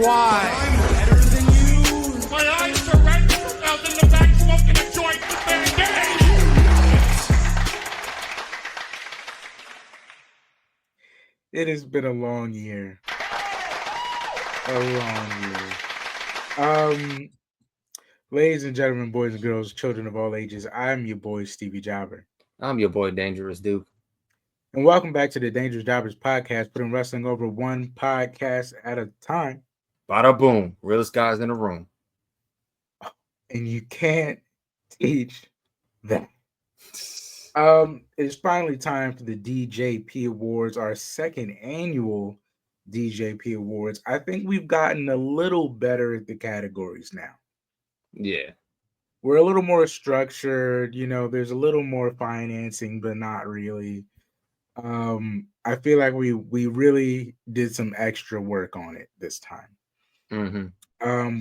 Why? I'm better than you. My eyes are red out in the back smoking a joint with Band-Aid. It has been a long year. A long year. Ladies and gentlemen, boys and girls, children of all ages, I'm your boy, Stevie Jobber. I'm your boy, Dangerous Duke. And welcome back to the Dangerous Jobbers podcast, putting wrestling over one podcast at a time. Bada boom. Realest guys in the room. And you can't teach that. It's finally time for the DJP Awards, our second annual DJP Awards. I think we've gotten a little better at the categories now. Yeah. We're a little more structured, there's a little more financing, but not really. I feel like we really did some extra work on it this time.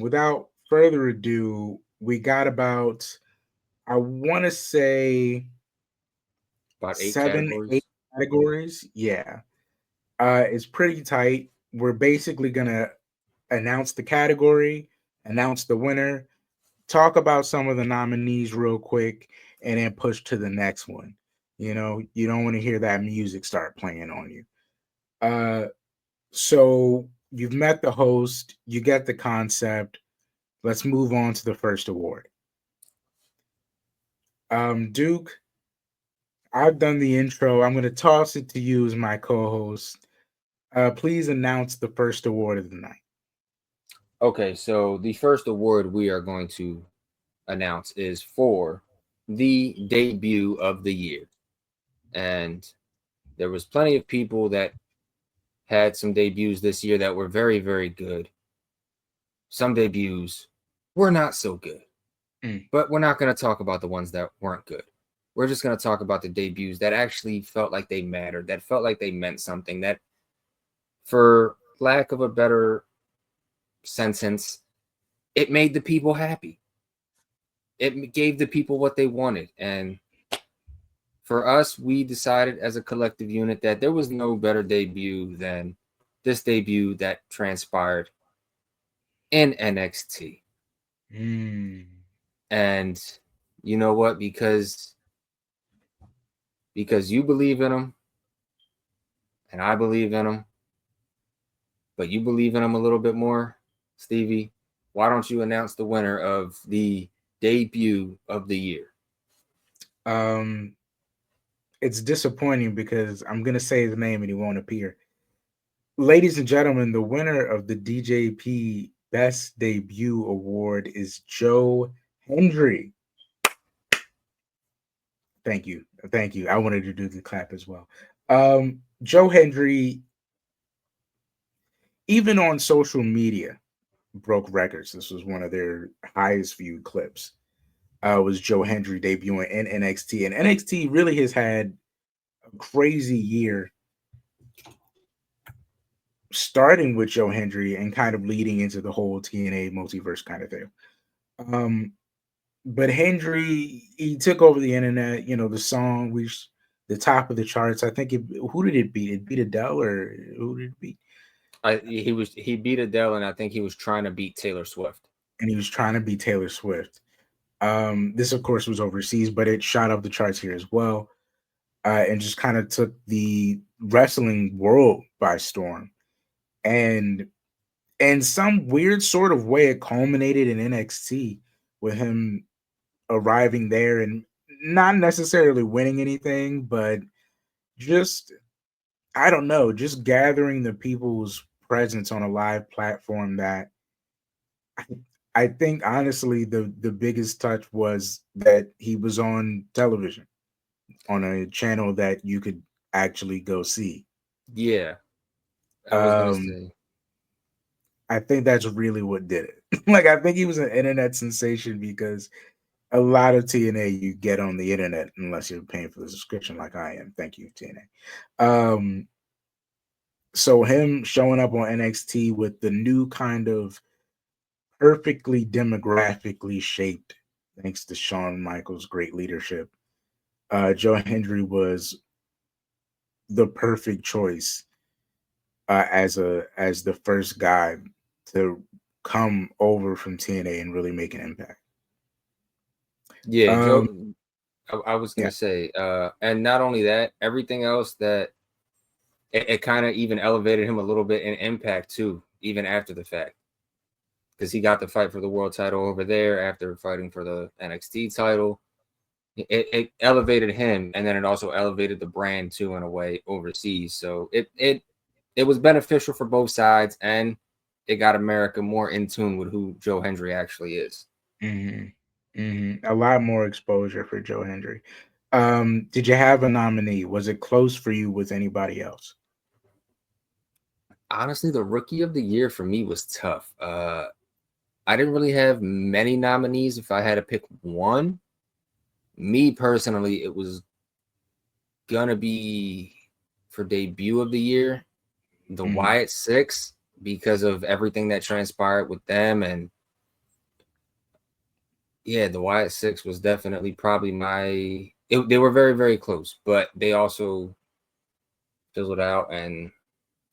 Without further ado, we got about, I want to say, About eight categories. Yeah. It's pretty tight. We're basically gonna announce the category, announce the winner, talk about some of the nominees real quick, and then push to the next one. You don't want to hear that music start playing on you. So you've met the host, you get the concept. Let's move on to the first award. Duke, I've done the intro. I'm going to toss it to you as my co-host. Please announce the first award of the night. Okay, so the first award we are going to announce is for the debut of the year. And there was plenty of people that had some debuts this year that were very, very good. Some debuts were not so good. But we're not going to talk about the ones that weren't good. We're just going to talk about the debuts that actually felt like they mattered, that felt like they meant something, that, for lack of a better sentence, it made the people happy. It gave the people what they wanted. And for us, we decided as a collective unit that there was no better debut than this debut that transpired in NXT. And you know what? Because you believe in them, and I believe in them, but you believe in them a little bit more, Stevie. Why don't you announce the winner of the debut of the year? It's disappointing because I'm going to say his name and he won't appear. Ladies and gentlemen, the winner of the DJP Best Debut Award is Joe Hendry. Thank you. I wanted to do the clap as well. Joe Hendry, even on social media, broke records. This was one of their highest viewed clips. Was Joe Hendry debuting in NXT. And NXT really has had a crazy year, starting with Joe Hendry and kind of leading into the whole TNA multiverse kind of thing. But Hendry, he took over the internet. The song reached the top of the charts. I think who did it beat? It beat Adele, or who did it beat? He beat Adele, and I think he was trying to beat Taylor Swift. And he was trying to beat Taylor Swift. This, of course, was overseas, but it shot up the charts here as well, and just kind of took the wrestling world by storm. And in some weird sort of way, it culminated in NXT with him arriving there and not necessarily winning anything, but just, I don't know, just gathering the people's presence on a live platform that I think, honestly, the biggest touch was that he was on television on a channel that you could actually go see. Yeah. I was going to say. I think that's really what did it. I think he was an internet sensation because a lot of TNA you get on the internet unless you're paying for the subscription like I am. Thank you, TNA. So him showing up on NXT with the new kind of perfectly demographically shaped, thanks to Shawn Michaels' great leadership, Joe Hendry was the perfect choice as the first guy to come over from TNA and really make an impact. Yeah, Um, Joe. I was yeah. gonna say, and not only that, everything else that it kind of even elevated him a little bit in Impact too, even after the fact, because he got the fight for the world title over there after fighting for the NXT title. It elevated him, and then it also elevated the brand too in a way overseas. So it was beneficial for both sides, and it got America more in tune with who Joe Hendry actually is. A lot more exposure for Joe Hendry. Did you have a nominee? Was it close for you with anybody else? Honestly, the rookie of the year for me was tough. I didn't really have many nominees. If I had to pick one, me personally, it was gonna be for debut of the year, the Wyatt Six, because of everything that transpired with them. And yeah, the Wyatt Six was definitely probably they were very, very close, but they also fizzled out and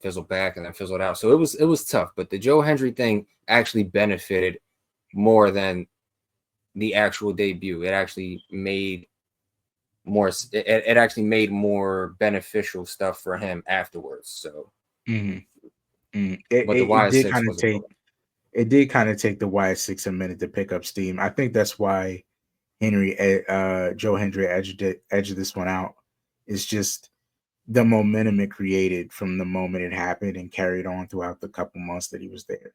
fizzled back and then fizzled out. So it was tough. But the Joe Hendry thing actually benefited more than the actual debut. It actually made it actually made more beneficial stuff for him afterwards. So but the It Wyatt did Six kind of was a take killer. the Y6 a minute to pick up steam. I think that's why Joe Hendry edged this one out. It's just the momentum it created from the moment it happened and carried on throughout the couple months that he was there.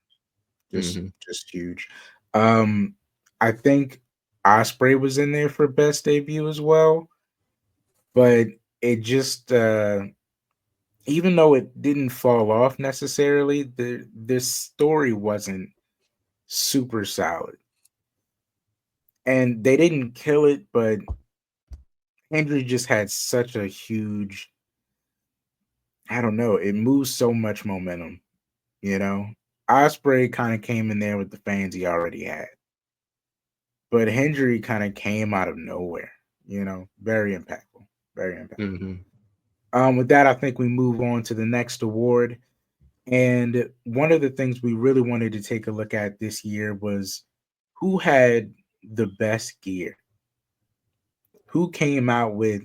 Just huge. I think Osprey was in there for best debut as well, but it just even though it didn't fall off necessarily, this story wasn't super solid. And they didn't kill it, but Hendry just had such a huge, I don't know, it moves so much momentum, you know. Osprey kind of came in there with the fans he already had. But Hendry kind of came out of nowhere, you know, very impactful, very impactful. With that, I think we move on to the next award. And one of the things we really wanted to take a look at this year was who had the best gear, who came out with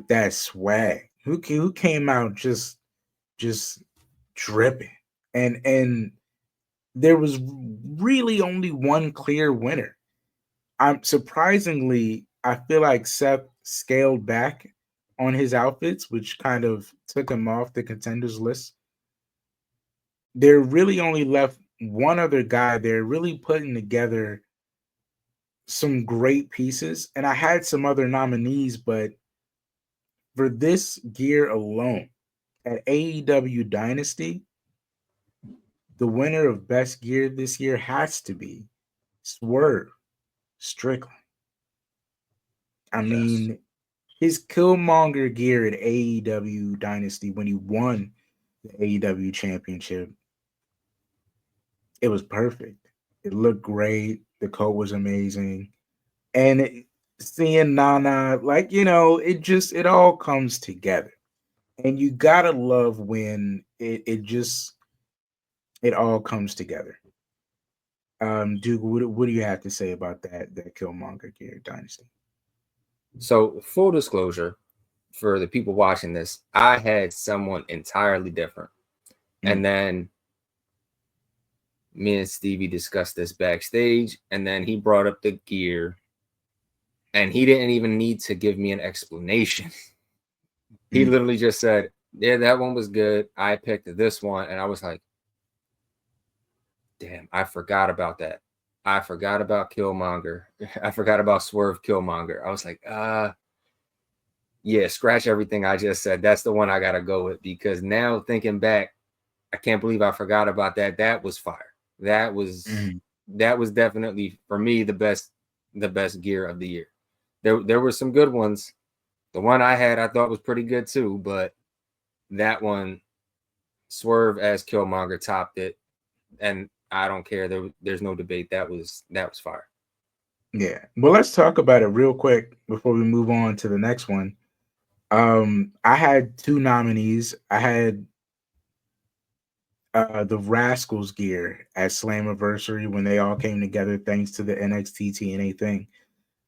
that swag, who came out just dripping, and there was really only one clear winner. I'm surprisingly, I feel like Seth scaled back on his outfits, which kind of took him off the contenders list. They're really only left one other guy. They're really putting together some great pieces. And I had some other nominees, but for this gear alone, at AEW Dynasty, the winner of best gear this year has to be Swerve Strickland. I Yes. mean, his Killmonger gear at AEW Dynasty when he won the AEW championship, it was perfect. It looked great. The coat was amazing. And seeing Nana, like, you know, it all comes together. And you gotta love when it all comes together. Duke, what do you have to say about that Killmonger gear Dynasty? So full disclosure for the people watching this, I had someone entirely different. And then me and Stevie discussed this backstage, and then he brought up the gear, and he didn't even need to give me an explanation. He literally just said, yeah, that one was good. I picked this one. And I was like, damn, I forgot about that. I forgot about Killmonger. I forgot about Swerve Killmonger. I was like, yeah, scratch everything I just said. That's the one I gotta go with, because now thinking back, I can't believe I forgot about that. That was fire. That was definitely for me the best gear of the year. There were some good ones. The one I had I thought was pretty good too, but that one, Swerve as Killmonger, topped it, and I don't care. There's no debate. That was fire. Yeah. Well, let's talk about it real quick before we move on to the next one. I had two nominees. I had the Rascals gear at Slammiversary when they all came together thanks to the NXT TNA thing.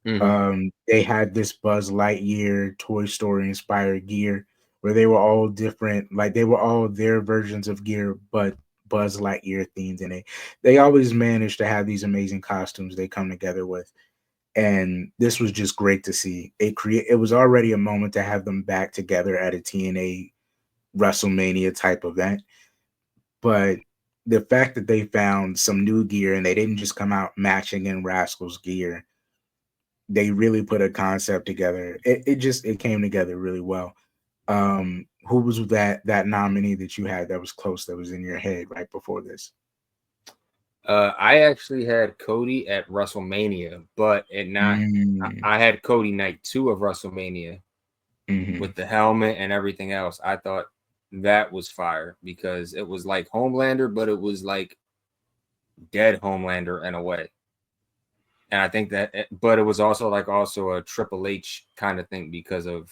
Hmm. They had this Buzz Lightyear Toy Story inspired gear where they were all different, like they were all their versions of gear, but Buzz Lightyear themed, and they always managed to have these amazing costumes they come together with. And this was just great to see. It was already a moment to have them back together at a TNA WrestleMania type event, but the fact that they found some new gear and they didn't just come out matching in Rascals gear, they really put a concept together. It came together really well. Who was that nominee that you had that was close, that was in your head right before this? I actually had Cody at WrestleMania, but Mm, I had Cody night 2 of WrestleMania hmm. with the helmet and everything else. I thought that was fire because it was like Homelander, but it was like dead Homelander in a way. And I think but it was also also a Triple H kind of thing because of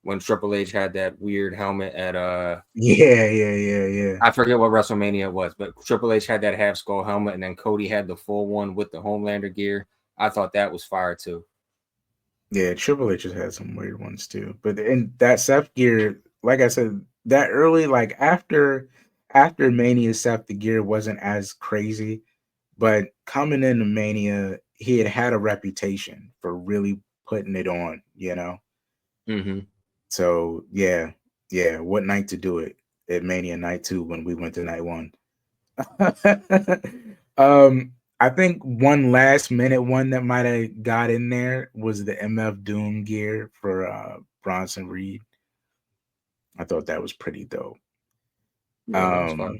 when Triple H had that weird helmet at Yeah, yeah, yeah, yeah. I forget what WrestleMania it was, but Triple H had that half skull helmet, and then Cody had the full one with the Homelander gear. I thought that was fire too. Yeah, Triple H has had some weird ones too. But in that Seth gear, like I said, that early, like after Mania, Seth the gear wasn't as crazy. But coming into Mania, he had a reputation for really putting it on, you know? Mm-hmm. So yeah, yeah. What night to do it? At Mania night 2 when we went to night 1. I think one last minute one that might have got in there was the MF Doom gear for Bronson Reed. I thought that was pretty dope. Yeah, that was Um, fire.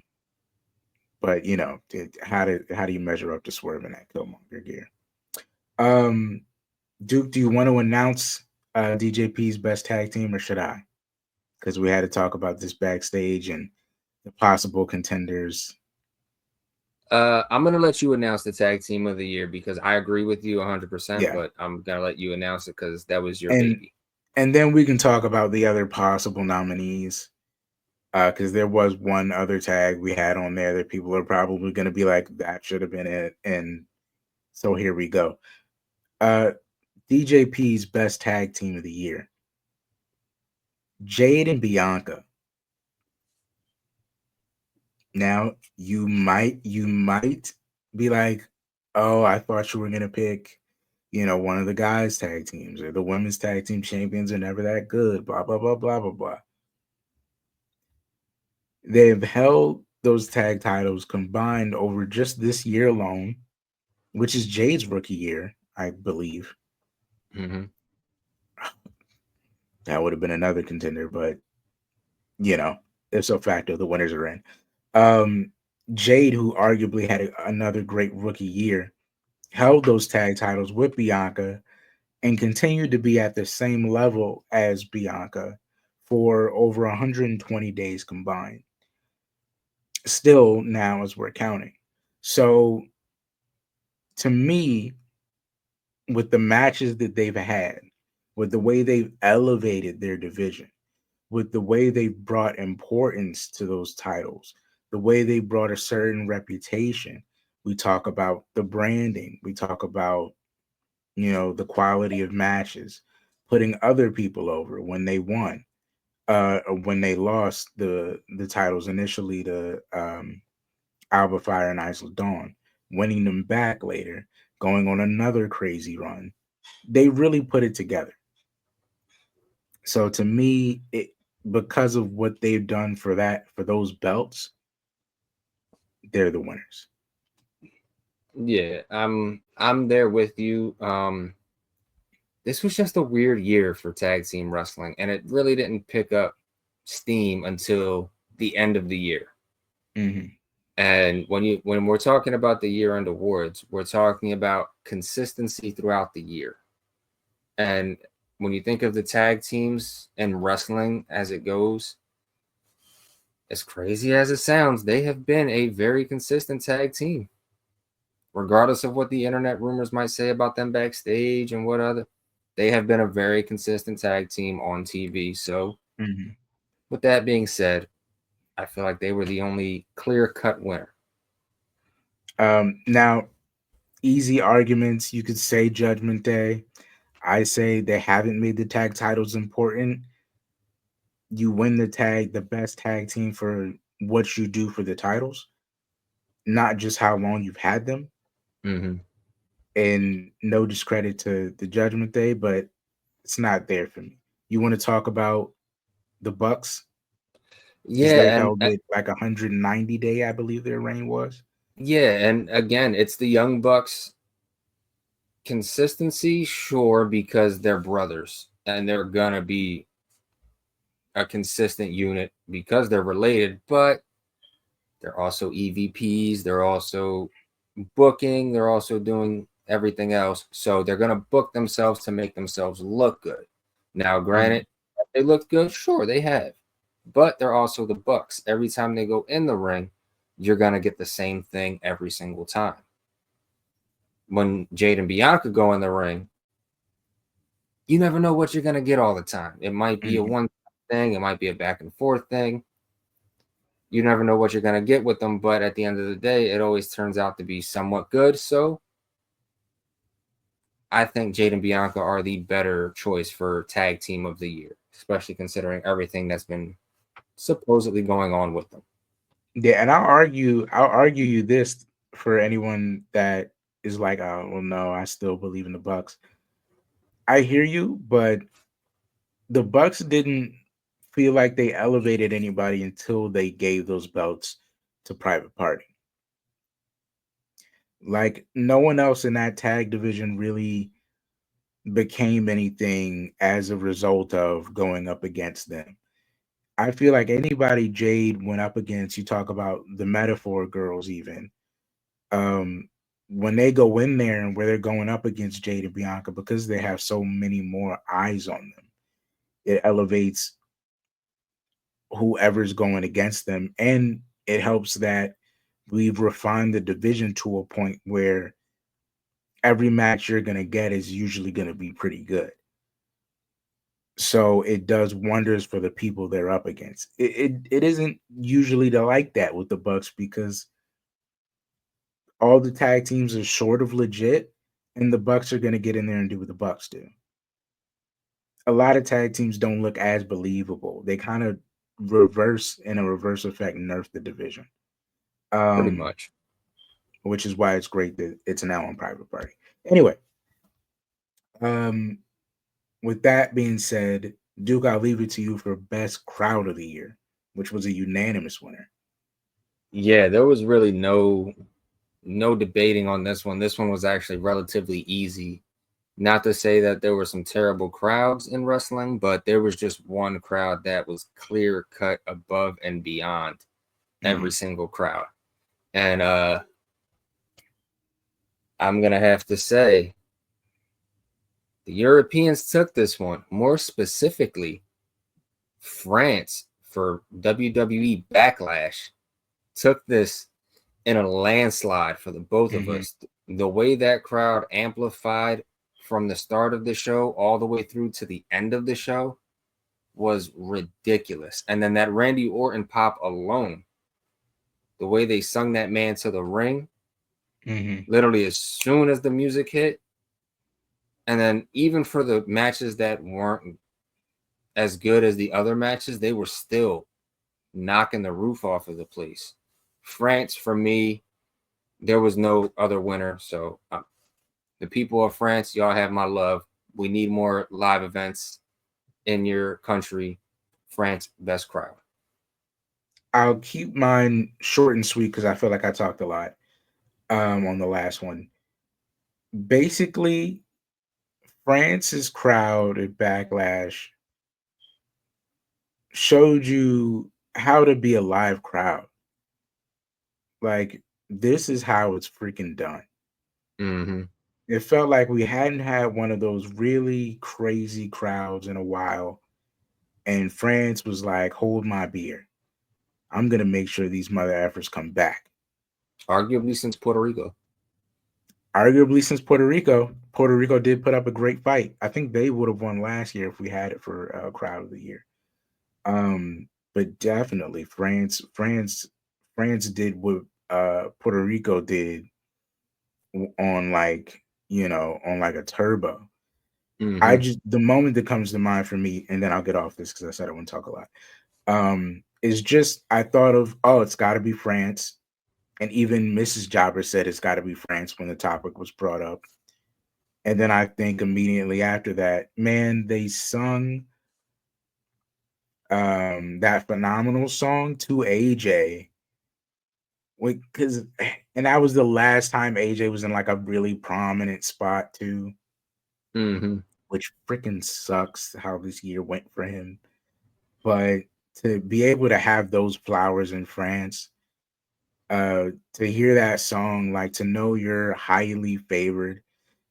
but how do you measure up to Swerve in that Killmonger gear? Um, Duke, do you want to announce DJP's best tag team, or should I? Because we had to talk about this backstage and the possible contenders. I'm gonna let you announce the tag team of the year because I agree with you 100%, Yeah, but I'm gonna let you announce it because that was your and baby. and then we can talk about the other possible nominees. Because there was one other tag we had on there that people are probably going to be like, that should have been it. And so here we go. Uh, DJP's best tag team of the year, Jade and Bianca. Now you might be like, oh, I thought you were gonna pick, one of the guys' tag teams, or the women's tag team champions are never that good. Blah blah blah blah blah blah. They've held those tag titles combined over just this year alone, which is Jade's rookie year, I believe. Mm-hmm. That would have been another contender, but you know, if so facto, the winners are in. Um, Jade, who arguably had another great rookie year, held those tag titles with Bianca and continued to be at the same level as Bianca for over 120 days combined. Still now, as we're counting. So to me, with the matches that they've had, with the way they've elevated their division, with the way they brought importance to those titles, the way they brought a certain reputation. We talk about the branding, we talk about, the quality of matches, putting other people over when they won, or when they lost the titles initially to Alba Fire and Isla Dawn, winning them back later, going on another crazy run. They really put it together. So to me, because of what they've done for those belts, they're the winners. Yeah, I'm there with you. This was just a weird year for tag team wrestling, and it really didn't pick up steam until the end of the year. Hmm. And when we're talking about the year-end awards, we're talking about consistency throughout the year. And when you think of the tag teams and wrestling as it goes, as crazy as it sounds, they have been a very consistent tag team, regardless of what the internet rumors might say about them backstage and what other. They have been a very consistent tag team on TV. So, Hmm. with that being said, I feel like they were the only clear-cut winner. Now, easy arguments. You could say Judgment Day. I say they haven't made the tag titles important. You win the tag, the best tag team for what you do for the titles, not just how long you've had them. Mm-hmm. And no discredit to the Judgment Day, but it's not there for me. You want to talk about the Bucks? Because they Yeah, and held it like 190-day, I believe their reign was. yeah, and again, it's the Young Bucks consistency, sure, because they're brothers and they're gonna be a consistent unit because they're related, but they're also EVPs, they're also booking, they're also doing everything else. So they're gonna book themselves to make themselves look good. Now, Mhm. granted, they look good, sure, they have, but they're also the Bucks. Every time they go in the ring, you're gonna get the same thing every single time. When Jade and Bianca go in the ring, you never know what you're going to get all the time. It might be a Mhm. one thing, it might be a back and forth thing. You never know what you're going to get with them, but at the end of the day, it always turns out to be somewhat good. So I think Jade and Bianca are the better choice for tag team of the year, especially considering everything that's been supposedly going on with them. Yeah, and I'll argue you this for anyone that is like, oh, well, no, I still believe in the Bucks. I hear you, but the Bucks didn't feel like they elevated anybody until they gave those belts to Private Party. Like no one else in that tag division really became anything as a result of going up against them. I feel like anybody Jade went up against, you talk about the metaphor girls even. Um when they go in there and where they're going up against Jade and Bianca because they have so many more eyes on them, it elevates whoever's going against them. And it helps that we've refined the division to a point where every match you're going to get is usually going to be pretty good. So it does wonders for the people they're up against. It isn't usually like that with the Bucks because all the tag teams are sort of legit, and the Bucks are going to get in there and do what the Bucks do. A lot of tag teams don't look as believable. They kind of reverse in a reverse effect nerf the division. Pretty Um, much. which is why it's great that it's now on Private Party. Anyway, um, with that being said, Duke, I'll leave it to you for best crowd of the year, which was a unanimous winner. Yeah, there was really no debating on this one. This one was actually relatively easy. Not to say that there were some terrible crowds in wrestling, but there was just one crowd that was clear cut above and beyond every Mhm. single crowd. And I'm gonna have to say the Europeans took this one, more specifically France for WWE Backlash took this in a landslide for the both of Mhm. us. The way that crowd amplified from the start of the show all the way through to the end of the show was ridiculous. And then that Randy Orton pop alone, the way they sung that man to the ring, Mhm. literally as soon as the music hit, and then even for the matches that weren't as good as the other matches, they were still knocking the roof off of the place. France, for me, there was no other winner. So the people of France, y'all have my love. We need more live events in your country. France, best crowd. I'll keep mine short and sweet because I feel like I talked a lot on the last one. Basically, France's crowd at Backlash showed you how to be a live crowd. Like, this is how it's freaking done. Mm-hmm. It felt like we hadn't had one of those really crazy crowds in a while. And France was like, hold my beer. I'm going to make sure these mother effers come back. Arguably since Puerto Rico. Arguably, since Puerto Rico did put up a great fight. I think they would have won last year if we had it for crowd of the year. but definitely France did what Puerto Rico did on like on like a turbo. I Mm-hmm. just the moment that comes to mind for me, and then I'll get off this because I said I wouldn't talk a lot. Is just I thought of, oh, it's got to be France, and even Mrs. Jobber said it's got to be France when the topic was brought up. And then I think immediately after that, man, they sung that phenomenal song to AJ. Because and that was the last time AJ was in like a really prominent spot too, Mm-hmm. which freaking sucks how this year went for him. But to be able to have those flowers in France, to hear that song, like to know you're highly favored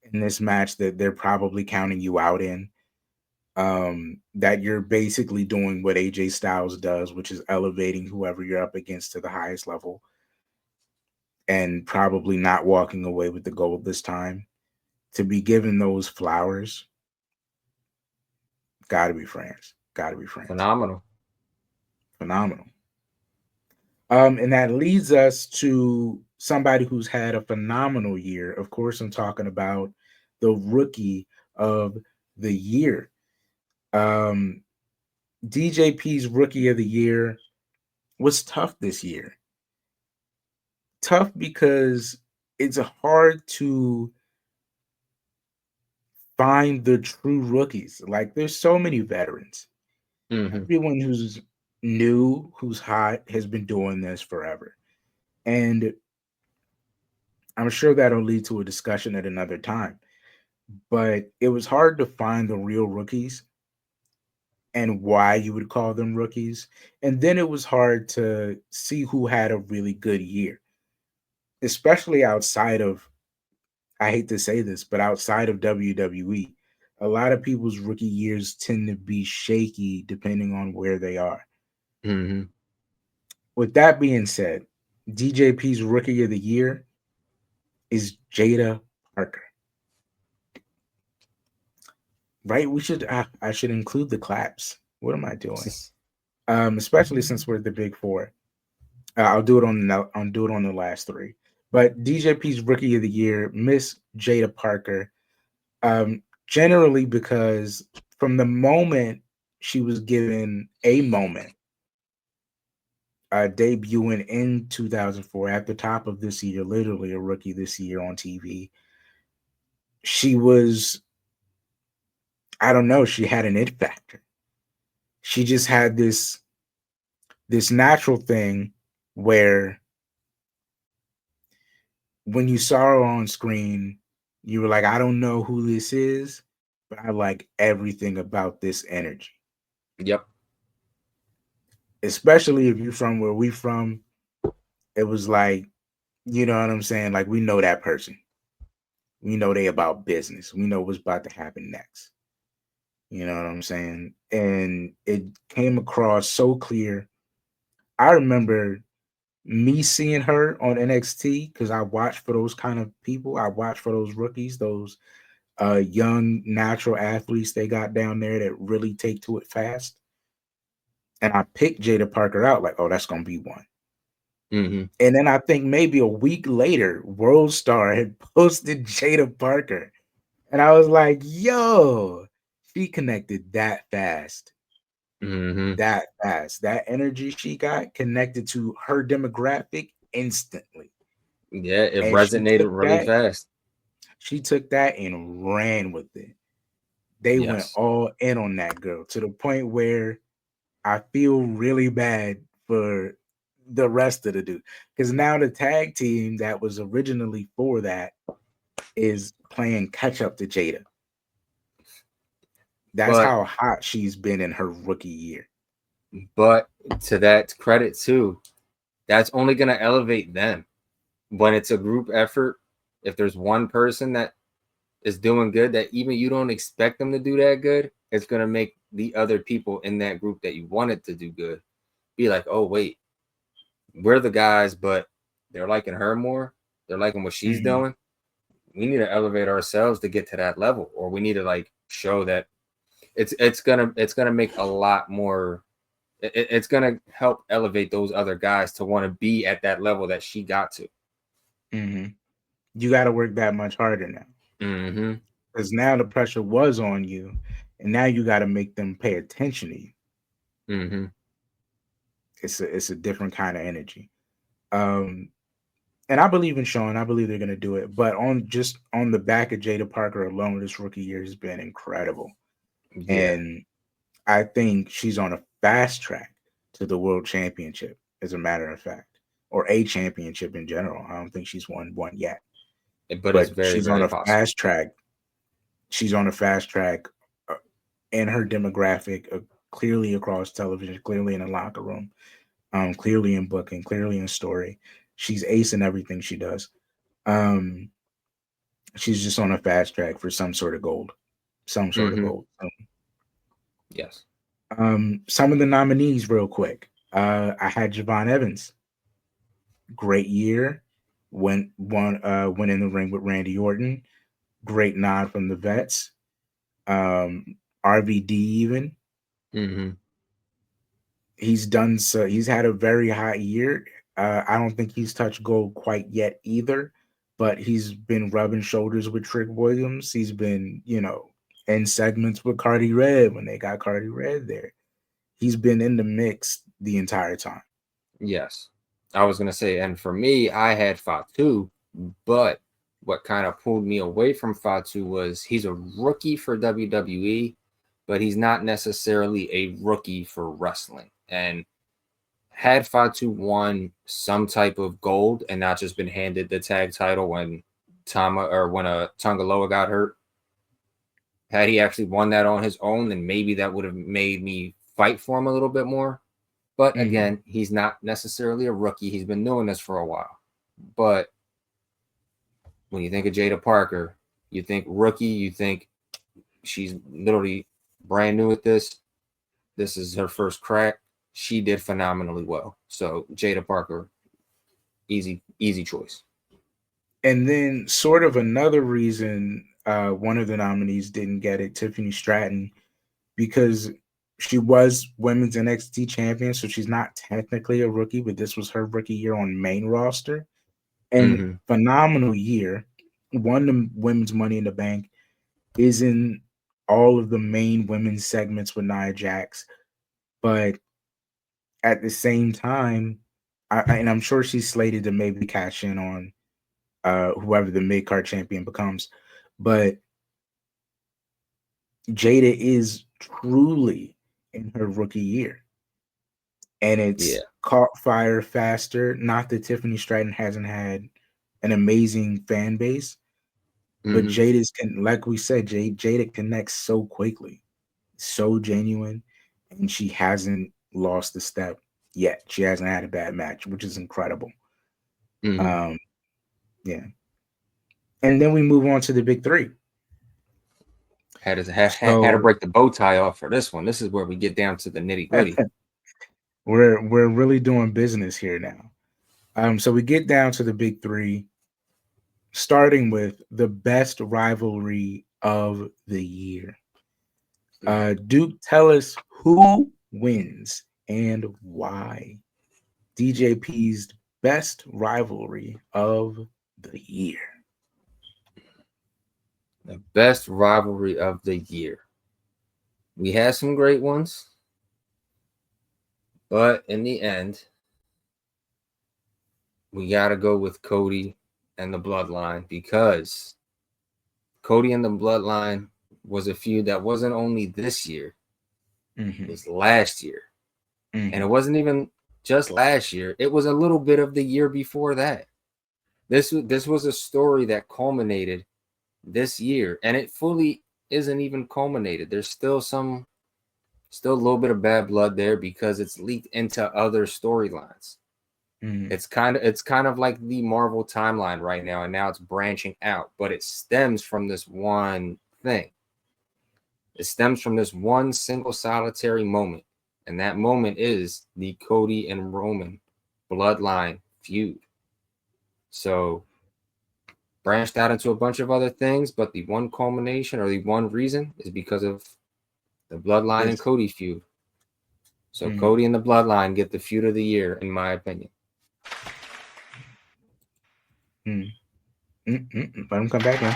in this match that they're probably counting you out in, that you're basically doing what AJ Styles does, which is elevating whoever you're up against to the highest level and probably not walking away with the gold this time. To be given those flowers, gotta be France. Gotta be France. Phenomenal. Phenomenal. And that leads us to somebody who's had a phenomenal year. Of course, I'm talking about the rookie of the year. Um, DJP's rookie of the year was tough this year. Tough because it's hard to find the true rookies. Like there's so many veterans. Mm-hmm. Everyone who's new, who's hot, has been doing this forever. And I'm sure that'll lead to a discussion at another time. But it was hard to find the real rookies and why you would call them rookies. And then it was hard to see who had a really good year, especially outside of, I hate to say this, but outside of WWE. A lot of people's rookie years tend to be shaky depending on where they are. Mm-hmm. With that being said, DJP's rookie of the year is Jada Parker. Right? I should include the claps. What am I doing? Especially since we're the big four. I'll do it on the last three. But DJP's rookie of the year, Miss Jada Parker, generally because from the moment she was given a moment, debuting in 2004 at the top of this year, literally a rookie this year on TV, she was, I don't know, she had an it factor. She just had this natural thing where when you saw her on screen, you were like, I don't know who this is, but I like everything about this energy. Yep. Especially if you're from where we from, it was like, you know what I'm saying? Like we know that person. We know they about business. We know what's about to happen next. You know what I'm saying? And it came across so clear. I remember me seeing her on NXT because I watch for those kind of people. I watch for those rookies, those young natural athletes they got down there that really take to it fast. And I picked Jada Parker out like, oh, that's gonna be one. Mm-hmm. And then I think maybe a week later, World Star had posted Jada Parker, and I was like, yo, she connected that fast. Mm-hmm. That fast. That energy she got connected to her demographic instantly. Yeah, it And resonated really fast. she took that and ran with it. They went Yes. all in on that girl to the point where I feel really bad for the rest of the dude. Because now the tag team that was originally for that is playing catch up to Jada. That's But how hot she's been in her rookie year. but to that credit too, that's only gonna elevate them. When it's a group effort, if there's one person that is doing good that even you don't expect them to do that good, it's gonna make the other people in that group that you wanted to do good be like, oh wait, we're the guys, but they're liking her more. They're liking what she's Mhm. doing. We need to elevate ourselves to get to that level, or we need to like show that it's gonna make a lot more. it's gonna help elevate those other guys to want to be at that level that she got to. Mm-hmm. You got to work that much harder now. Mm-hmm. Because now the pressure was on you, and now you got to make them pay attention to you. Mm-hmm. It's a different kind of energy. Um, and I believe in Sean. I believe they're gonna do it. But on the back of Jada Parker alone, this rookie year has been incredible, Yeah. and I think she's on a fast track to the world championship. As a matter of fact, or a championship in general. I don't think she's won one yet, But it's but very, very possible. she's on a fast track in her demographic, clearly across television, clearly in the locker room, clearly in booking, clearly in story. She's ace in everything she does. Um, she's just on a fast track for some sort of gold, some sort of Mm-hmm. gold. Yes. Some of the nominees, real quick. I had Javon Evans, great year, went in the ring with Randy Orton, great nod from the vets. RVD even Mm-hmm. he's done so. He's had a very high year. I don't think he's touched gold quite yet either, but he's been rubbing shoulders with Trick Williams. He's been, in segments with Cardi Red when they got Cardi Red there. He's been in the mix the entire time. Yes. I was gonna say, and for me, I had Fatu, but what kind of pulled me away from Fatu was he's a rookie for WWE, but he's not necessarily a rookie for wrestling. And had Fatu won some type of gold and not just been handed the tag title when Tongaloa got hurt, had he actually won that on his own, then maybe that would have made me fight for him a little bit more. But again, he's not necessarily a rookie. He's been doing this for a while. But when you think of Jada Parker, you think rookie, you think she's literally brand new at this. This is her first crack. She did phenomenally well. So Jada Parker, easy choice. And then, sort of another reason one of the nominees didn't get it, Tiffany Stratton, because she was women's NXT champion, so she's not technically a rookie, but this was her rookie year on main roster. And phenomenal year, won the women's Money in the Bank, is in all of the main women's segments with Nia Jax, but at the same time, and I'm sure she's slated to maybe cash in on whoever the mid card champion becomes, but Jada is truly in her rookie year, and it's caught fire faster. Not that Tiffany Stratton hasn't had an amazing fan base, but Jada's like we said, Jada connects so quickly, so genuine, and she hasn't lost a step yet. She hasn't had a bad match, which is incredible. Yeah. And then we move on to the big three. Had to break the bow tie off for this one. This is where we get down to the nitty gritty. We're really doing business here now. So we get down to the big three, starting with the best rivalry of the year. Duke, tell us who wins and why. DJP's best rivalry of the year. The best rivalry of the year. We had some great ones, but in the end, we got to go with Cody and the Bloodline, because Cody and the Bloodline was a feud that wasn't only this year, it was last year. And it wasn't even just last year. It was a little bit of the year before that. This was a story that culminated this year, and it fully isn't even culminated. There's still a little bit of bad blood there because it's leaked into other storylines. It's kind of like the Marvel timeline right now, and now it's branching out, but it stems from this one thing. It stems from this one single solitary moment, and that moment is the Cody and Roman Bloodline feud. So branched out into a bunch of other things, but the one culmination or the one reason is because of the Bloodline and Cody feud. So Cody and the Bloodline get the feud of the year, in my opinion. Let him come back in.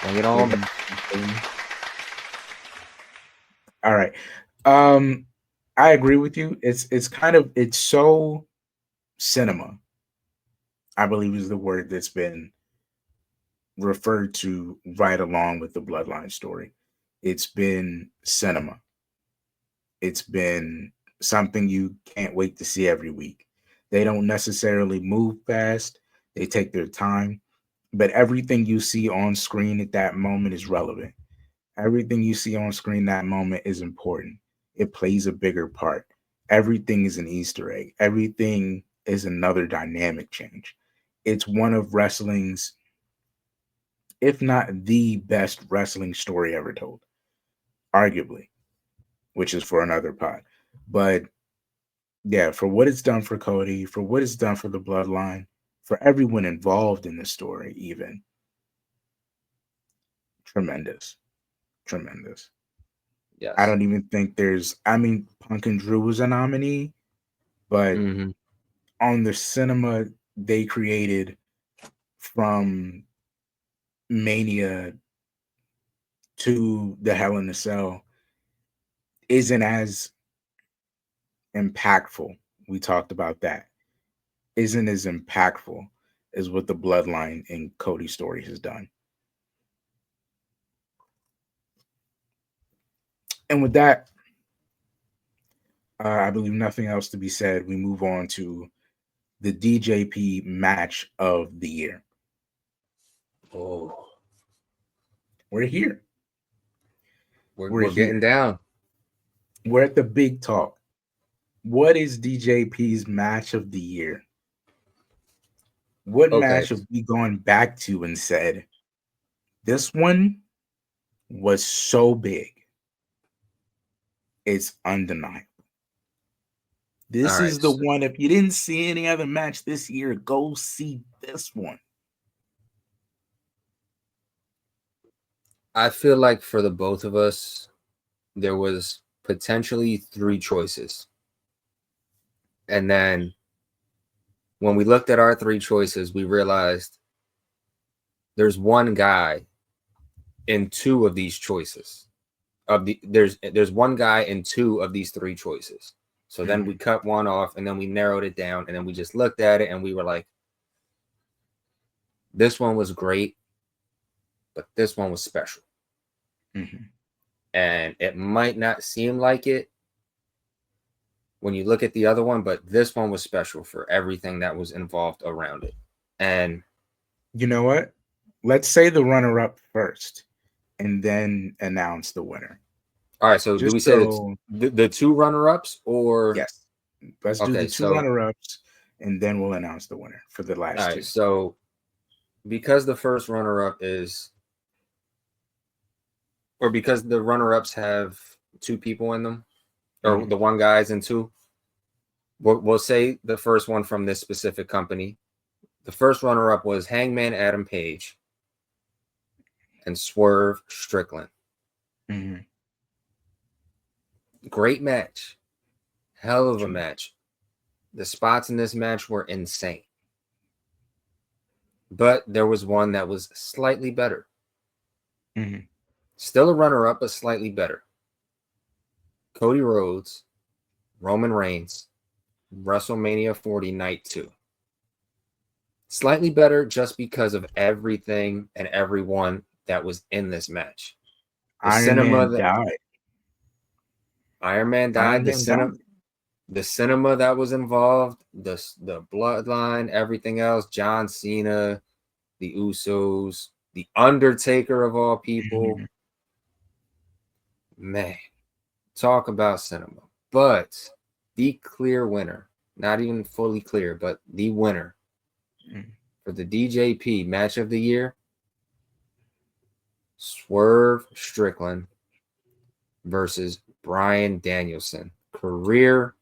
Bring it on. All right. I agree with you. It's so cinema, I believe is the word that's been referred to right along with the Bloodline story. It's been cinema. It's been something you can't wait to see every week. They don't necessarily move fast. They take their time, but everything you see on screen at that moment is relevant. Everything you see on screen that moment is important. It plays a bigger part. Everything is an Easter egg. Everything is another dynamic change. It's one of wrestling's, if not the best wrestling story ever told, arguably, which is for another pod. But yeah, for what it's done for Cody, for what it's done for the Bloodline, for everyone involved in the story, even tremendous, tremendous. Yes. I don't even think Punk and Drew was a nominee, but on the cinema they created from Mania to the Hell in a Cell isn't as impactful. We talked about that. Isn't as impactful as what the Bloodline and Cody story has done. And with that, I believe nothing else to be said. We move on to the DJP match of the year. Oh, We're here. we're getting down. We're at the big talk. What is DJP's match of the year? What match have we gone back to and said, this one was so big, it's undeniable? This is the one. If you didn't see any other match this year, go see this one. I feel like for the both of us, there was potentially 3 choices. And then when we looked at our 3 choices, we realized there's one guy in 2 of these choices. There's one guy in 2 of these 3 choices. So then we cut one off and then we narrowed it down and then we just looked at it and we were like, this one was great, but this one was special. And it might not seem like it when you look at the other one, but this one was special for everything that was involved around it. And you know what? Let's say the runner-up first and then announce the winner. All right, so do we say the 2 runner-ups or? Yes. Let's do the 2 runner-ups and then we'll announce the winner for the last 2. All right, so because the first runner-up is, or because the runner-ups have 2 people in them, or the one guy's in 2, we'll say the first one from this specific company. The first runner-up was Hangman Adam Page and Swerve Strickland. Great match. Hell of a match. The spots in this match were insane. But there was one that was slightly better. Still a runner-up, but slightly better. Cody Rhodes, Roman Reigns, WrestleMania 40 Night 2. Slightly better just because of everything and everyone that was in this match. Iron Man died. The cinema that was involved, the Bloodline, everything else, John Cena, the Usos, the Undertaker of all people. Man, talk about cinema. But the clear winner, not even fully clear, but the winner for the DJP match of the year, Swerve Strickland versus Bryan Danielson. Career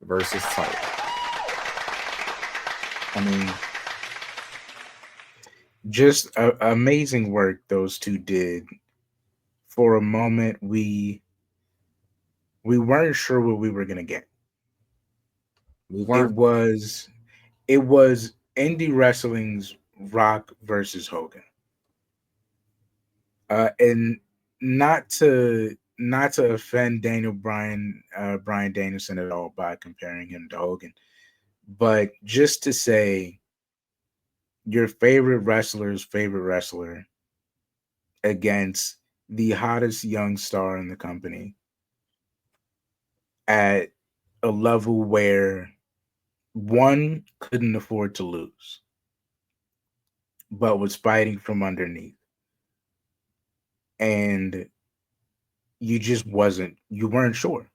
versus title. I mean, just amazing work those 2 did. For a moment, we we weren't sure what we were gonna get. We It weren't. was it was indie wrestling's Rock versus Hogan. And not to offend Brian Danielson at all by comparing him to Hogan, but just to say your favorite wrestler's favorite wrestler against the hottest young star in the company at a level where one couldn't afford to lose, but was fighting from underneath. And you weren't sure.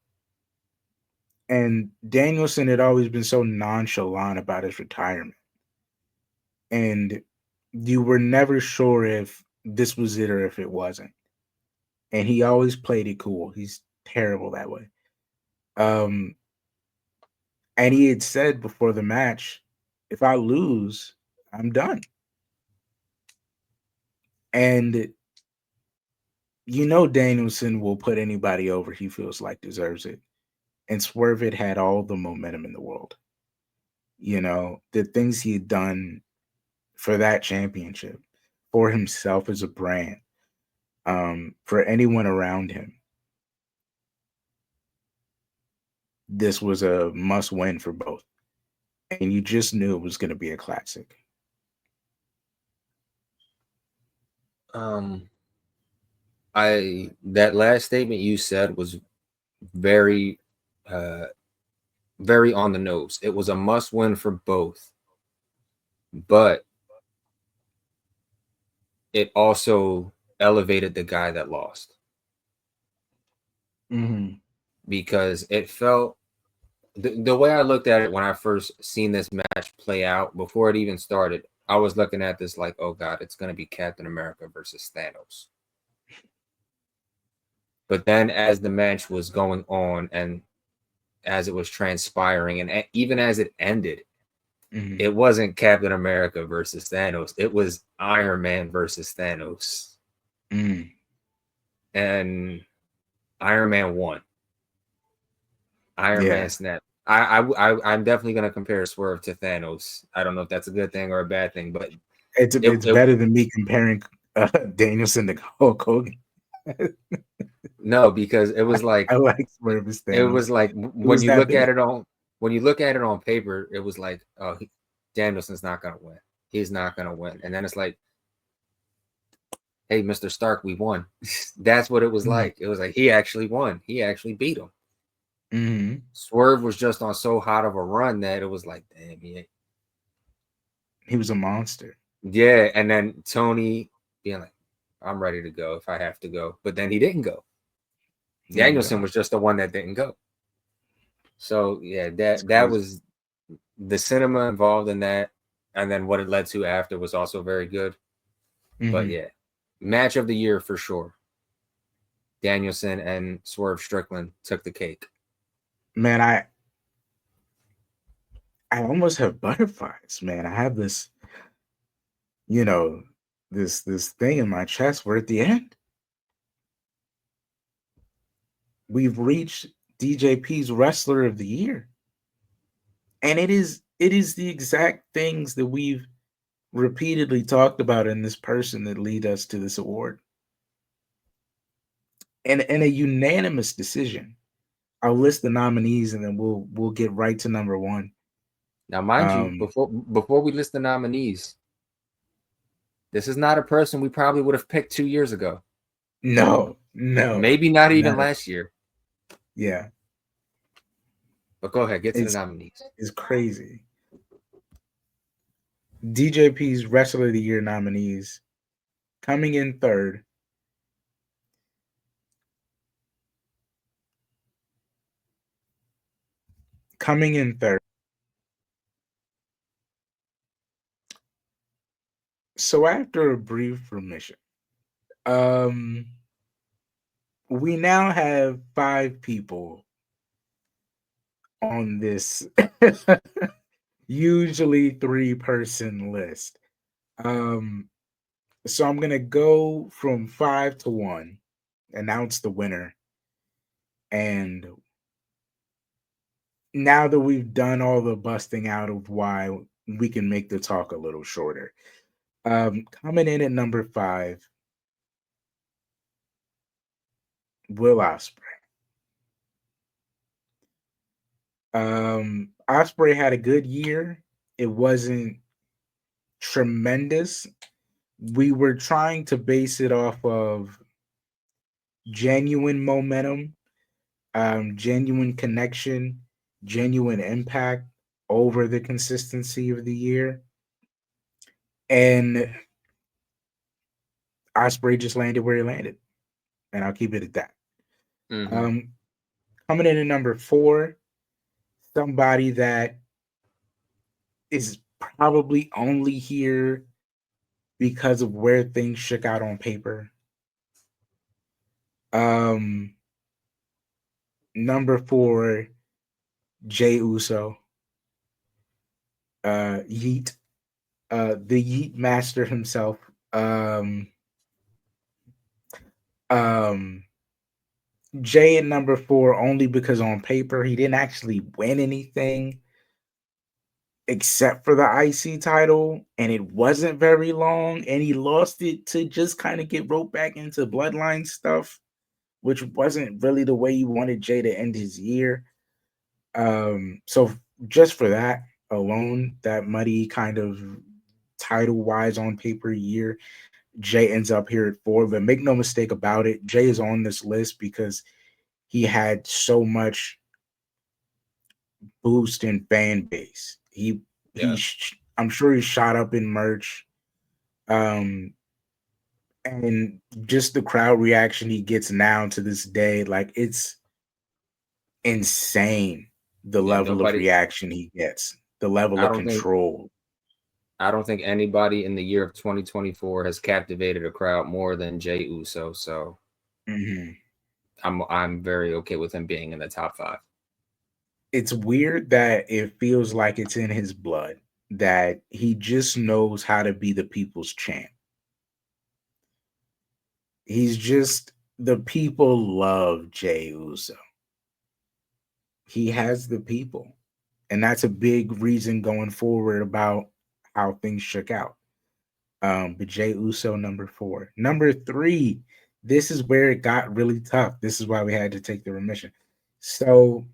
And Danielson had always been so nonchalant about his retirement. And you were never sure if this was it or if it wasn't. And he always played it cool. He's terrible that way. Um, and he had said before the match, if I lose, I'm done. And Danielson will put anybody over he feels like deserves it. And Swerve had all the momentum in the world. The things he had done for that championship, for himself as a brand, for anyone around him. This was a must win for both. And you just knew it was going to be a classic. That last statement you said was very very on the nose. It was a must win for both, but it also elevated the guy that lost. Mm-hmm. Because it felt the way I looked at it when I first seen this match play out before it even started, I was looking at this like, oh God, it's going to be Captain America versus Thanos. But then as the match was going on and as it was transpiring and even as it ended, Mm-hmm. it wasn't Captain America versus Thanos. It was Iron Man versus Thanos. Mm-hmm. And Iron Man won. Iron Yeah. Man snapped. I'm definitely gonna compare Swerve to Thanos. I don't know if that's a good thing or a bad thing, but it's better than me comparing Danielson to Hulk Hogan. No, because it was like I like Swerve as Thanos. It was like when you look at it on paper, it was like, oh, Danielson's not gonna win. He's not gonna win, and then it's like, hey, Mr. Stark, we won. That's what it was like. It was like he actually won. He actually beat him. Mm-hmm. Swerve was just on so hot of a run that it was like, damn, he was a monster. Yeah, and then Tony being like, I'm ready to go if I have to go, but then he didn't go. Danielson was just the one that didn't go. So yeah, that was the cinema involved in that, and then what it led to after was also very good. Mm-hmm. But yeah, match of the year for sure. Danielson and Swerve Strickland took the cake. Man, I almost have butterflies, man. I have this, this thing in my chest where at the end we've reached DJP's Wrestler of the Year. And it is the exact things that we've repeatedly talked about in this person that lead us to this award. And a unanimous decision. I'll list the nominees and then we'll get right to number one. Now, mind you, before we list the nominees, this is not a person we probably would have picked 2 years ago. No. Maybe not even last year. Yeah. But go ahead, get to the nominees. It's crazy. DJP's Wrestler of the Year nominees coming in third. So after a brief remission, we now have 5 people on this usually 3-person list. So I'm gonna go from 5 to 1, announce the winner, And now that we've done all the busting out of why, we can make the talk a little shorter. Coming in at number 5, Will Ospreay. Ospreay had a good year. It wasn't tremendous. We were trying to base it off of genuine momentum, genuine connection, genuine impact over the consistency of the year. And Osprey just landed where he landed. And I'll keep it at that. Mm-hmm. Coming in at number 4, somebody that is probably only here because of where things shook out on paper. Number 4, Jey Uso. Yeet. The Yeet Master himself. Um Jay at number 4 only because on paper he didn't actually win anything except for the IC title, and it wasn't very long, and he lost it to just kind of get roped back into bloodline stuff, which wasn't really the way you wanted Jay to end his year. So just for that alone, that muddy kind of title wise on paper year, Jay ends up here at 4. But make no mistake about it, Jay is on this list because he had so much boost in fan base. Yeah. I'm sure he shot up in merch. Um, and just the crowd reaction he gets now to this day, like it's insane the Yeah. level of Nobody. reaction he gets, the level I of don't think. control. I don't think anybody in the year of 2024 has captivated a crowd more than Jey Uso. So Mhm. I'm very okay with him being in the top 5. It's weird that it feels like it's in his blood, that he just knows how to be the people's champ. He's just, the people love Jey Uso. He has the people. And that's a big reason going forward about how things shook out. But Jey Uso, number 4. Number 3, this is where it got really tough. This is why we had to take the remission. So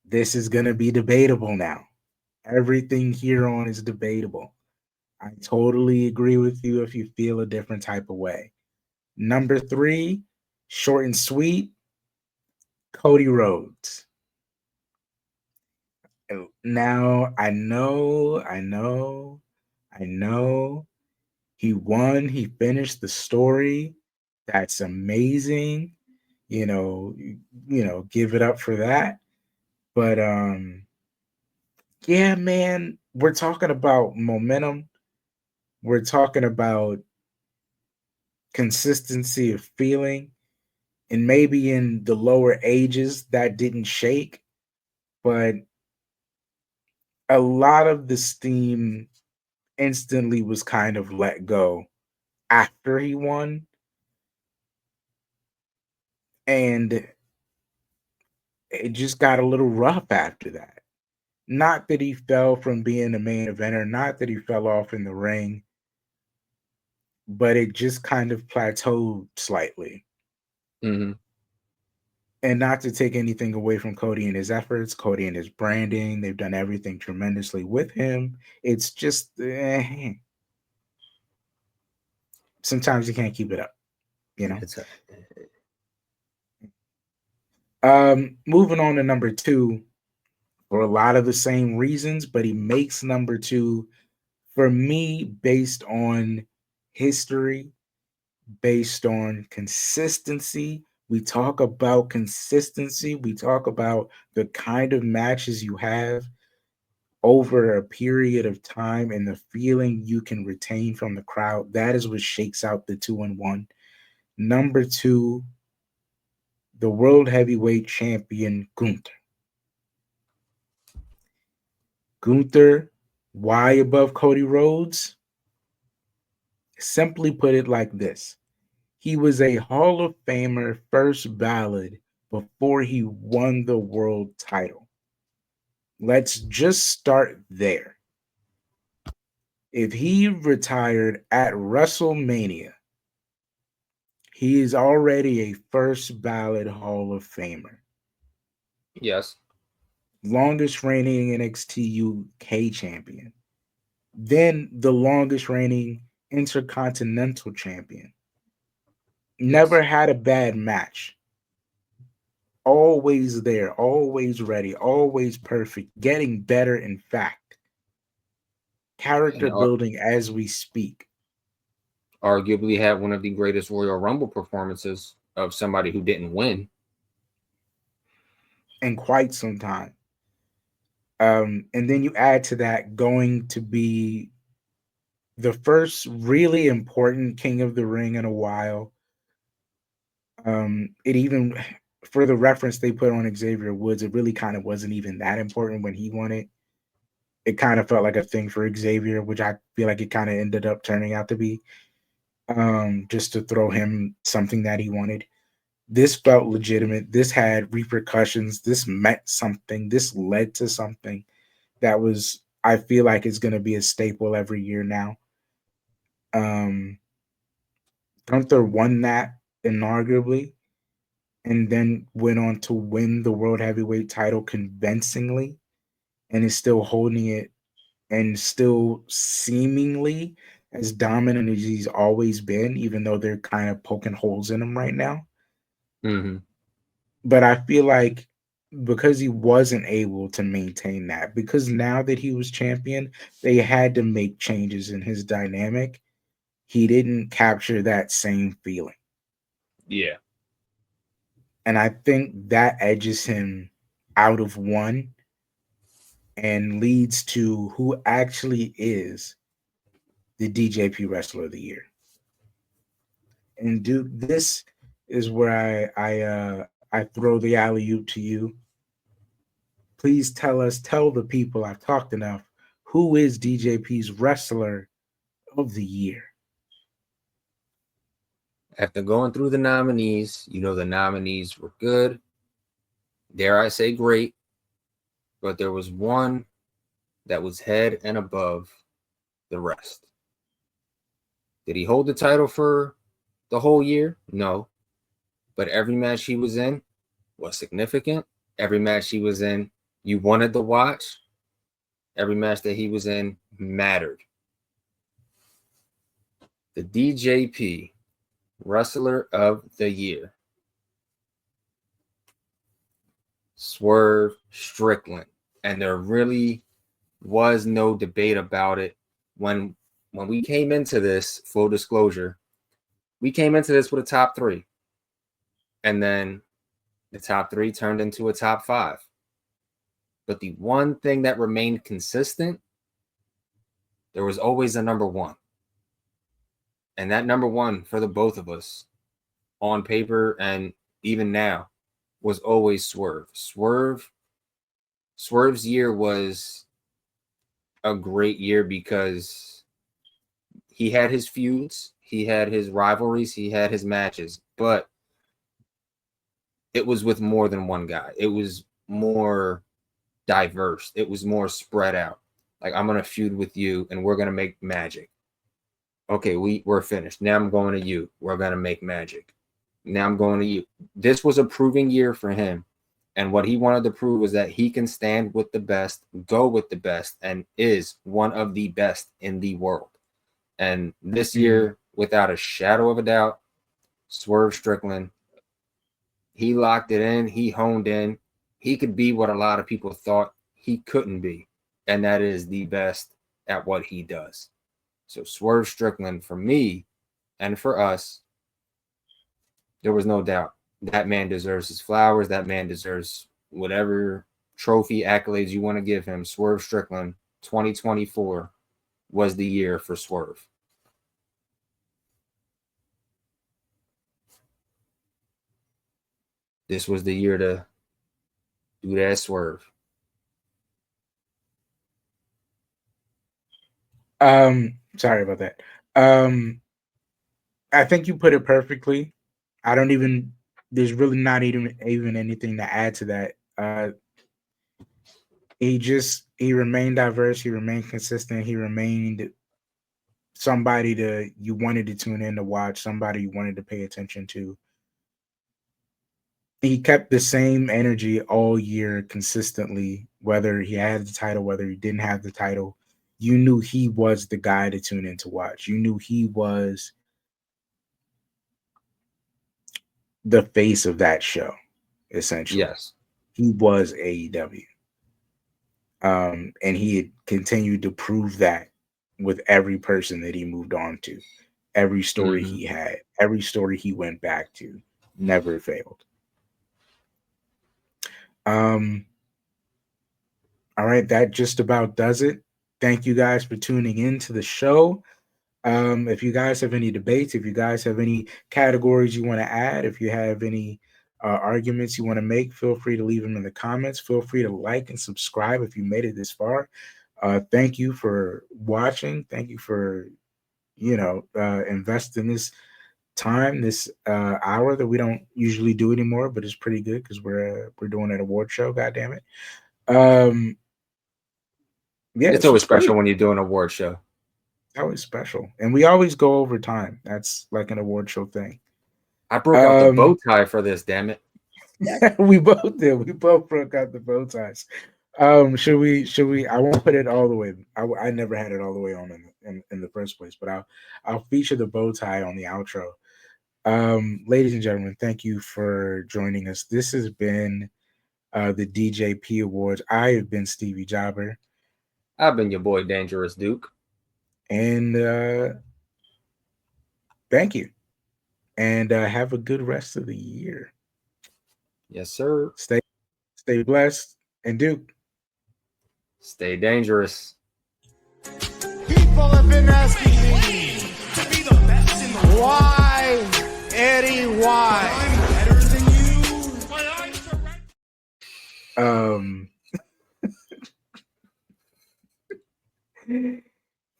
this is going to be debatable now. Everything here on is debatable. I totally agree with you if you feel a different type of way. Number 3, short and sweet, Cody Rhodes. Now, I know. He won, he finished the story. That's amazing. Give it up for that. But yeah, man, we're talking about momentum. We're talking about consistency of feeling. And maybe in the lower ages that didn't shake, but a lot of the steam instantly was kind of let go after he won. And it just got a little rough after that. Not that he fell from being a main eventer, not that he fell off in the ring, but it just kind of plateaued slightly. Mm-hmm. And not to take anything away from Cody and his efforts, Cody and his branding, they've done everything tremendously with him. It's just sometimes you can't keep it up, you know. It's Moving on to number 2 for a lot of the same reasons, but he makes number 2 for me based on history, based on consistency. We talk about consistency. We talk about the kind of matches you have over a period of time and the feeling you can retain from the crowd. That is what shakes out the 2-1. Number 2, the world heavyweight champion Gunther. Gunther, why above Cody Rhodes? Simply put it like this. He was a Hall of Famer first ballot before he won the world title. Let's just start there. If he retired at WrestleMania, he is already a first ballot Hall of Famer. Yes. Longest reigning NXT UK champion. Then the longest reigning Intercontinental champion. Never Yes. had a bad match. Always there, always ready, always perfect, getting better, in fact. And Character building as we speak. arguably had one of the greatest Royal Rumble performances of somebody who didn't win. In quite some time. And then you add to that going to be the first really important King of the Ring in a while. It even, for the reference they put on Xavier Woods, it really kind of wasn't even that important when he won it. It kind of felt like a thing for Xavier, which I feel like it kind of ended up turning out to be, just to throw him something that he wanted. This felt legitimate. This had repercussions. This meant something. This led to something that was, I feel like, is going to be a staple every year now. Um, Gunther won that inaugurably and then went on to win the World Heavyweight title convincingly and is still holding it and still seemingly as dominant as he's always been, even though they're kind of poking holes in him right now. Mm-hmm. But I feel like because he wasn't able to maintain that, because now that he was champion, they had to make changes in his dynamic. He didn't capture that same feeling. Yeah. And I think that edges him out of one and leads to who actually is the DJP Wrestler of the Year. And Duke, this is where I throw the alley oop to you. Please tell the people I've talked enough. Who is DJP's Wrestler of the Year? After going through the nominees, the nominees were good. Dare I say great. But there was one that was head and above the rest. Did he hold the title for the whole year? No. But every match he was in was significant. Every match he was in, you wanted to watch. Every match that he was in mattered. The DJP Wrestler of the Year, Swerve Strickland. And there really was no debate about it. When we came into this, full disclosure, we came into this with a top three. And then the top three turned into a top five. But the one thing that remained consistent, there was always a number one. And that number one for the both of us on paper and even now was always Swerve. Swerve's year was a great year because he had his feuds, he had his rivalries, he had his matches, but it was with more than one guy. It was more diverse. It was more spread out. Like, I'm going to feud with you and we're going to make magic. Okay, we're finished. Now I'm going to you. We're going to make magic. Now I'm going to you. This was a proving year for him. And what he wanted to prove was that he can stand with the best, go with the best, and is one of the best in the world. And this year, without a shadow of a doubt, Swerve Strickland, he locked it in. He honed in. He could be what a lot of people thought he couldn't be. And that is the best at what he does. So Swerve Strickland, for me and for us, there was no doubt. That man deserves his flowers. That man deserves whatever trophy accolades you want to give him. Swerve Strickland, 2024 was the year for Swerve. This was the year to do that Swerve. Sorry about that. I think you put it perfectly. I don't even there's really not even anything to add to that. He remained diverse. He remained consistent. He remained somebody that you wanted to tune in to watch, somebody you wanted to pay attention to. He kept the same energy all year consistently, whether he had the title, whether he didn't have the title. You knew he was the guy to tune in to watch. You knew he was the face of that show, essentially. Yes. He was AEW. And he had continued to prove that with every person that he moved on to, every story he had, every story he went back to, never failed. All right, that just about does it. Thank you guys for tuning in to the show. If you guys have any debates, if you guys have any categories you want to add, if you have any arguments you want to make, feel free to leave them in the comments. Feel free to like and subscribe if you made it this far. Thank you for watching. Thank you for, investing this time, this hour that we don't usually do anymore, but it's pretty good because we're doing an award show. God damn it. Yeah, It's this always was special great. when you do an award show. Always special, and we always go over time. That's like an award show thing. I broke out the bow tie for this, damn it. We both did. We both broke out the bow ties. Should we? I won't put it all the way. I never had it all the way on in the first place, but I'll feature the bow tie on the outro. Ladies and gentlemen, thank you for joining us. This has been the DJP Awards. I have been Stevie Jobber. I've been your boy, Dangerous Duke. And thank you. And have a good rest of the year. Yes, sir. Stay blessed. And Duke, stay dangerous. People have been asking me to be the best in the world. Why, Eddie? Why? I'm better than you. Why I'm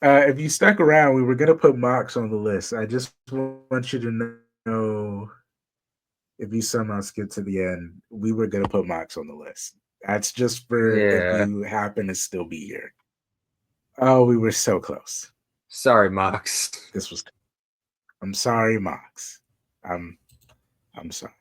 if you stuck around, we were gonna put Mox on the list. I just want you to know, if you somehow skip to the end, we were gonna put Mox on the list. That's just for if you happen to still be here. Oh, we were so close. Sorry, Mox. I'm sorry, Mox. I'm sorry.